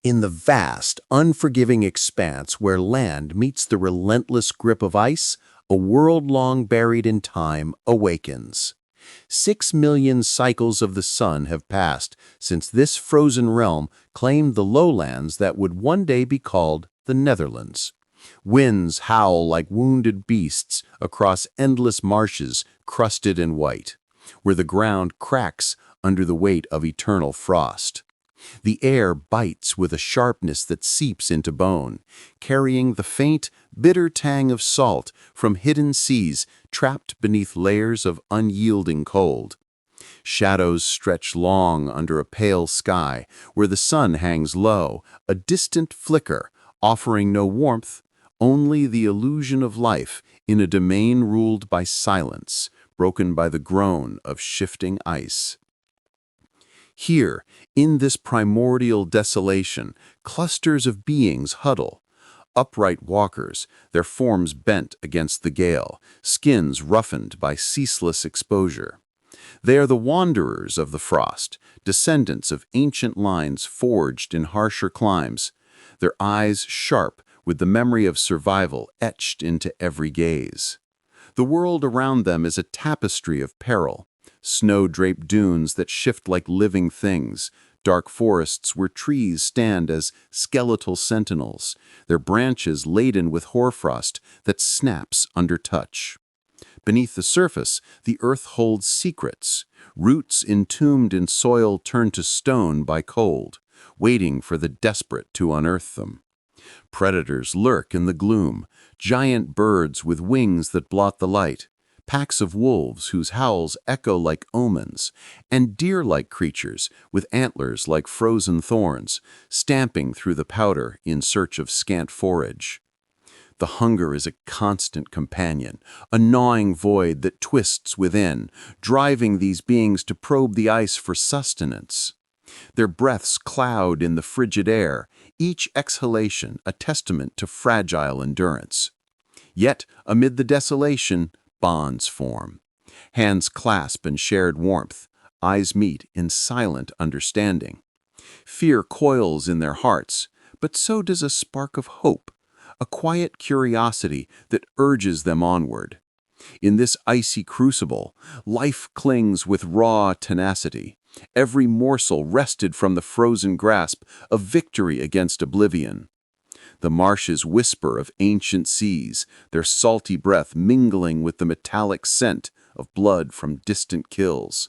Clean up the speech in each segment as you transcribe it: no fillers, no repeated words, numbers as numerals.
In the vast, unforgiving expanse where land meets the relentless grip of ice, a world long buried in time awakens. 6 million cycles of the sun have passed since this frozen realm claimed the lowlands that would one day be called the Netherlands. Winds howl like wounded beasts across endless marshes crusted in white, where the ground cracks under the weight of eternal frost. The air bites with a sharpness that seeps into bone, carrying the faint, bitter tang of salt from hidden seas trapped beneath layers of unyielding cold. Shadows stretch long under a pale sky, where the sun hangs low, a distant flicker, offering no warmth, only the illusion of life in a domain ruled by silence, broken by the groan of shifting ice. Here, in this primordial desolation, clusters of beings huddle. Upright walkers, their forms bent against the gale, skins roughened by ceaseless exposure. They are the wanderers of the frost, descendants of ancient lines forged in harsher climes, their eyes sharp with the memory of survival etched into every gaze. The world around them is a tapestry of peril, snow-draped dunes that shift like living things, dark forests where trees stand as skeletal sentinels, their branches laden with hoarfrost that snaps under touch. Beneath the surface, the earth holds secrets, roots entombed in soil turned to stone by cold, waiting for the desperate to unearth them. Predators lurk in the gloom, giant birds with wings that blot the light, packs of wolves whose howls echo like omens, and deer-like creatures with antlers like frozen thorns, stamping through the powder in search of scant forage. The hunger is a constant companion, a gnawing void that twists within, driving these beings to probe the ice for sustenance. Their breaths cloud in the frigid air, each exhalation a testament to fragile endurance. Yet, amid the desolation, bonds form. Hands clasp in shared warmth, eyes meet in silent understanding. Fear coils in their hearts, but so does a spark of hope, a quiet curiosity that urges them onward. In this icy crucible, life clings with raw tenacity, every morsel wrested from the frozen grasp of victory against oblivion. The marshes whisper of ancient seas, their salty breath mingling with the metallic scent of blood from distant kills.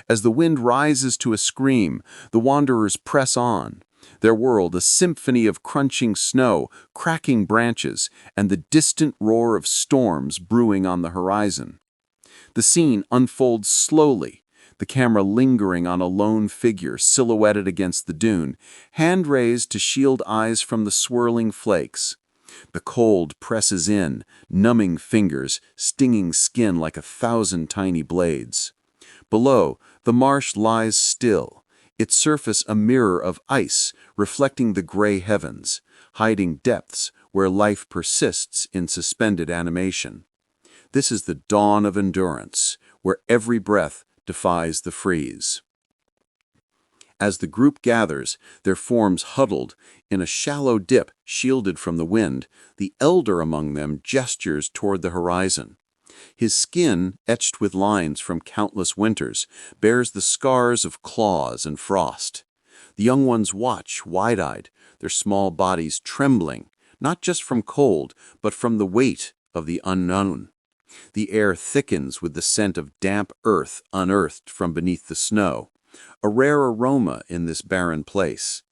As the wind rises to a scream, the wanderers press on, their world a symphony of crunching snow, cracking branches, and the distant roar of storms brewing on the horizon. The scene unfolds slowly, the camera lingering on a lone figure silhouetted against the dune, hand raised to shield eyes from the swirling flakes. The cold presses in, numbing fingers, stinging skin like 1,000 tiny blades. Below, the marsh lies still, its surface a mirror of ice reflecting the gray heavens, hiding depths where life persists in suspended animation. This is the dawn of endurance, where every breath defies the freeze. As the group gathers, their forms huddled in a shallow dip shielded from the wind, the elder among them gestures toward the horizon. His skin, etched with lines from countless winters, bears the scars of claws and frost. The young ones watch, wide-eyed, their small bodies trembling, not just from cold, but from the weight of the unknown. The air thickens with the scent of damp earth unearthed from beneath the snow, a rare aroma in this barren place.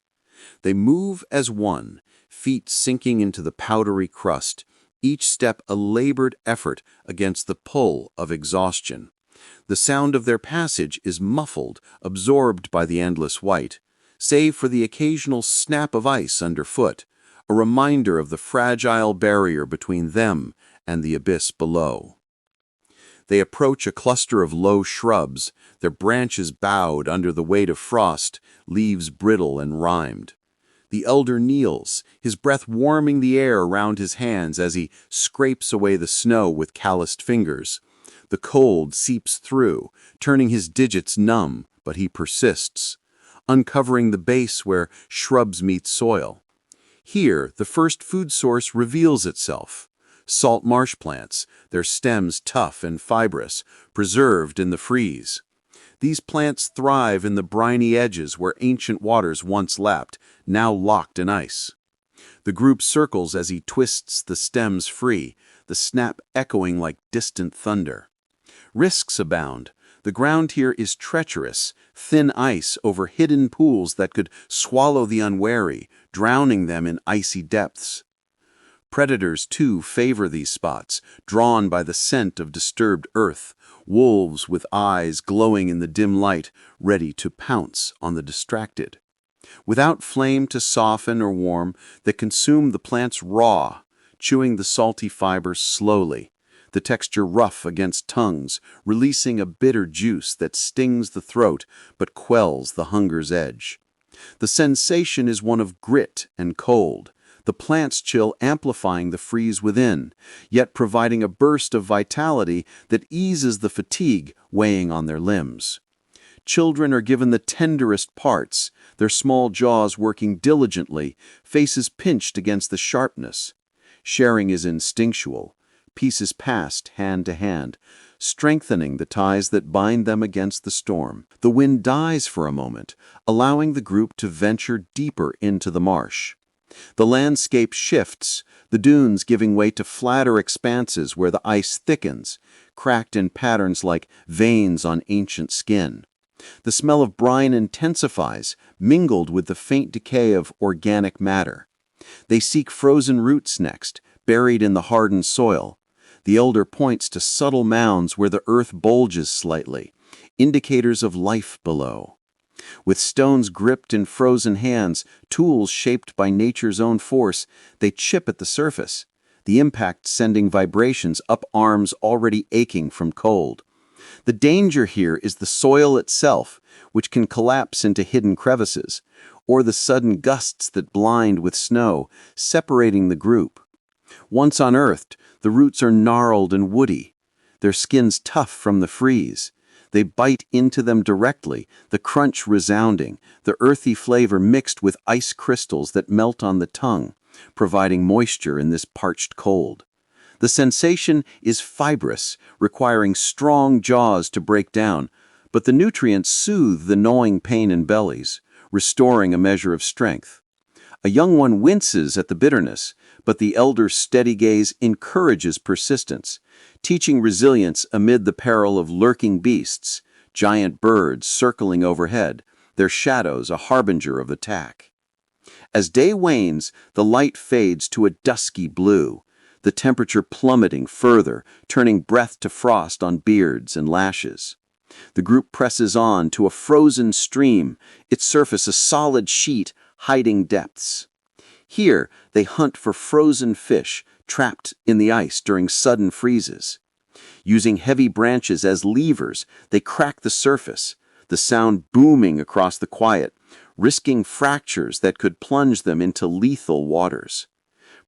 They move as one, feet sinking into the powdery crust, each step a labored effort against the pull of exhaustion. The sound of their passage is muffled, absorbed by the endless white, save for the occasional snap of ice underfoot, a reminder of the fragile barrier between them and the abyss below. They approach a cluster of low shrubs, their branches bowed under the weight of frost, leaves brittle and rimed. The elder kneels, his breath warming the air around his hands as he scrapes away the snow with calloused fingers. The cold seeps through, turning his digits numb, but he persists. uncovering the base where shrubs meet soil. Here, the first food source reveals itself. Salt marsh plants, their stems tough and fibrous, preserved in the freeze. These plants thrive in the briny edges where ancient waters once lapped, now locked in ice. The group circles as he twists the stems free, the snap echoing like distant thunder. Risks abound. The ground here is treacherous, thin ice over hidden pools that could swallow the unwary, drowning them in icy depths. Predators, too, favor these spots, drawn by the scent of disturbed earth, wolves with eyes glowing in the dim light, ready to pounce on the distracted. Without flame to soften or warm, they consume the plants raw, chewing the salty fibers slowly, the texture rough against tongues, releasing a bitter juice that stings the throat but quells the hunger's edge. The sensation is one of grit and cold, the plant's chill amplifying the freeze within, yet providing a burst of vitality that eases the fatigue weighing on their limbs. Children are given the tenderest parts, their small jaws working diligently, faces pinched against the sharpness. Sharing is instinctual, pieces passed hand to hand, strengthening the ties that bind them against the storm. The wind dies for a moment, allowing the group to venture deeper into the marsh. The landscape shifts, the dunes giving way to flatter expanses where the ice thickens, cracked in patterns like veins on ancient skin. The smell of brine intensifies, mingled with the faint decay of organic matter. They seek frozen roots next, buried in the hardened soil. The elder points to subtle mounds where the earth bulges slightly, indicators of life below. With stones gripped in frozen hands, tools shaped by nature's own force, they chip at the surface, the impact sending vibrations up arms already aching from cold. The danger here is the soil itself, which can collapse into hidden crevices, or the sudden gusts that blind with snow, separating the group. Once unearthed, the roots are gnarled and woody, their skins tough from the freeze. They bite into them directly, the crunch resounding, the earthy flavor mixed with ice crystals that melt on the tongue, providing moisture in this parched cold. The sensation is fibrous, requiring strong jaws to break down, but the nutrients soothe the gnawing pain in bellies, restoring a measure of strength. A young one winces at the bitterness, but the elder's steady gaze encourages persistence, teaching resilience amid the peril of lurking beasts, giant birds circling overhead, their shadows a harbinger of attack. As day wanes, the light fades to a dusky blue, the temperature plummeting further, turning breath to frost on beards and lashes. The group presses on to a frozen stream, its surface a solid sheet hiding depths. Here, they hunt for frozen fish trapped in the ice during sudden freezes. Using heavy branches as levers, they crack the surface, the sound booming across the quiet, risking fractures that could plunge them into lethal waters.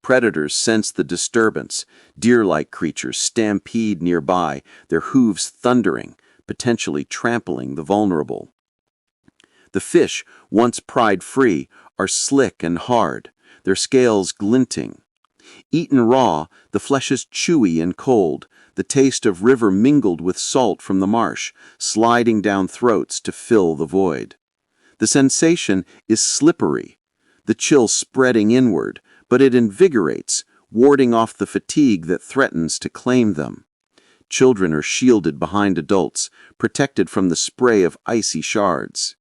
Predators sense the disturbance, deer-like creatures stampede nearby, their hooves thundering, potentially trampling the vulnerable. The fish, once pried free, are slick and hard, their scales glinting. Eaten raw, the flesh is chewy and cold, the taste of river mingled with salt from the marsh, sliding down throats to fill the void. The sensation is slippery, the chill spreading inward, but it invigorates, warding off the fatigue that threatens to claim them. Children are shielded behind adults, protected from the spray of icy shards.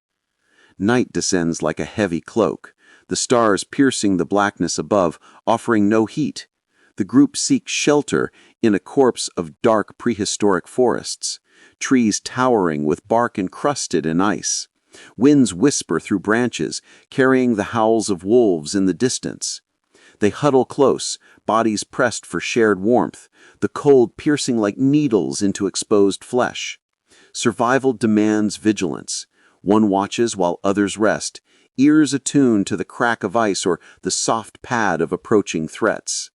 Night descends like a heavy cloak, the stars piercing the blackness above, offering no heat. The group seeks shelter in a corpse of dark prehistoric forests, trees towering with bark encrusted in ice. Winds whisper through branches, carrying the howls of wolves in the distance. They huddle close, bodies pressed for shared warmth, the cold piercing like needles into exposed flesh. Survival demands vigilance. One watches while others rest, ears attuned to the crack of ice or the soft pad of approaching threats.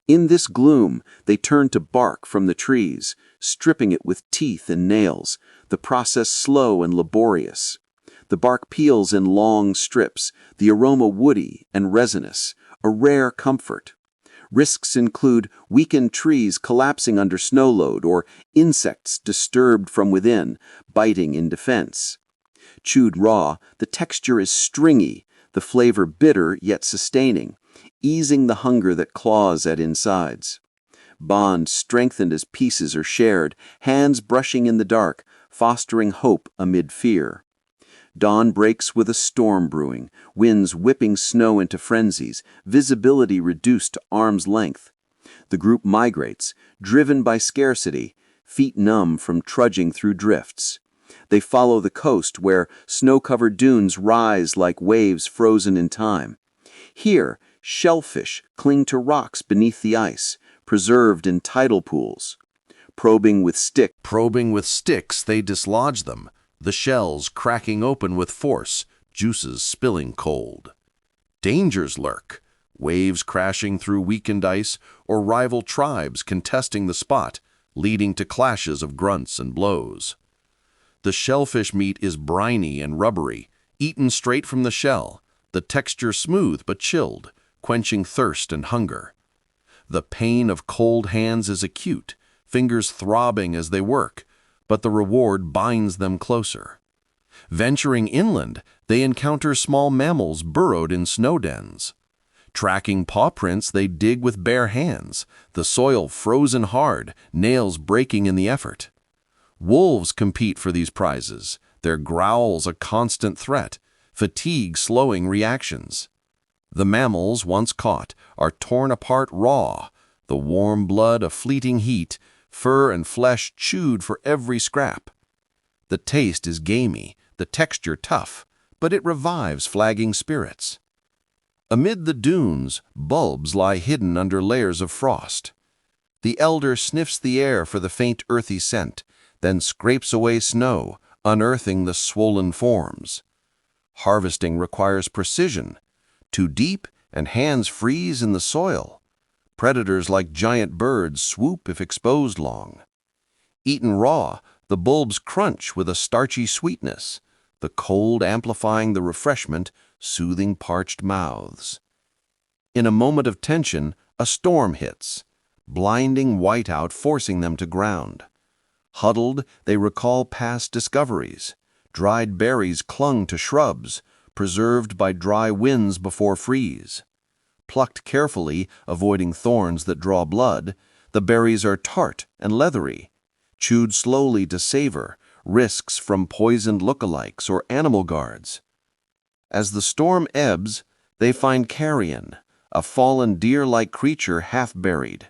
In this gloom, they turn to bark from the trees, stripping it with teeth and nails, the process slow and laborious. The bark peels in long strips, the aroma woody and resinous, a rare comfort. Risks include weakened trees collapsing under snow load or insects disturbed from within, biting in defense. Chewed raw, the texture is stringy, the flavor bitter yet sustaining, easing the hunger that claws at insides. Bonds strengthened as pieces are shared, hands brushing in the dark, fostering hope amid fear. Dawn breaks with a storm brewing, winds whipping snow into frenzies, visibility reduced to arm's length. The group migrates, driven by scarcity, feet numb from trudging through drifts. They follow the coast where snow-covered dunes rise like waves frozen in time. Here, shellfish cling to rocks beneath the ice, preserved in tidal pools. Probing with sticks, they dislodge them, the shells cracking open with force, juices spilling cold. Dangers lurk, waves crashing through weakened ice or rival tribes contesting the spot, leading to clashes of grunts and blows. The shellfish meat is briny and rubbery, eaten straight from the shell, the texture smooth but chilled, quenching thirst and hunger. The pain of cold hands is acute, fingers throbbing as they work, but the reward binds them closer. Venturing inland, they encounter small mammals burrowed in snow dens. Tracking paw prints, they dig with bare hands, the soil frozen hard, nails breaking in the effort. Wolves compete for these prizes, their growls a constant threat, fatigue slowing reactions. The mammals, once caught, are torn apart raw, the warm blood a fleeting heat, fur and flesh chewed for every scrap. The taste is gamey, the texture tough, but it revives flagging spirits. Amid the dunes, bulbs lie hidden under layers of frost. The elder sniffs the air for the faint earthy scent, then scrapes away snow, unearthing the swollen forms. Harvesting requires precision. Too deep, and hands freeze in the soil. Predators like giant birds swoop if exposed long. Eaten raw, the bulbs crunch with a starchy sweetness, the cold amplifying the refreshment, soothing parched mouths. In a moment of tension, a storm hits, blinding whiteout forcing them to ground. Huddled, they recall past discoveries. Dried berries clung to shrubs, preserved by dry winds before freeze. Plucked carefully, avoiding thorns that draw blood, the berries are tart and leathery. Chewed slowly to savor, risks from poisoned lookalikes or animal guards. As the storm ebbs, they find carrion, a fallen deer-like creature half buried.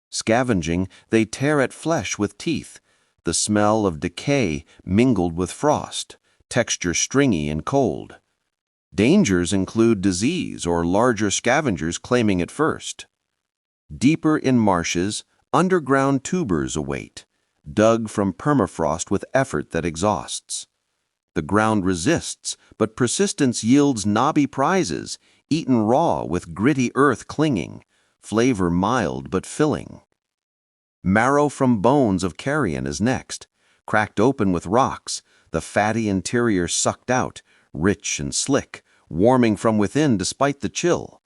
Scavenging, they tear at flesh with teeth, the smell of decay mingled with frost, texture stringy and cold. Dangers include disease or larger scavengers claiming it first. Deeper in marshes, underground tubers await, dug from permafrost with effort that exhausts. The ground resists, but persistence yields knobby prizes, eaten raw with gritty earth clinging, flavor mild but filling. Marrow from bones of carrion is next, cracked open with rocks, the fatty interior sucked out, rich and slick, warming from within despite the chill.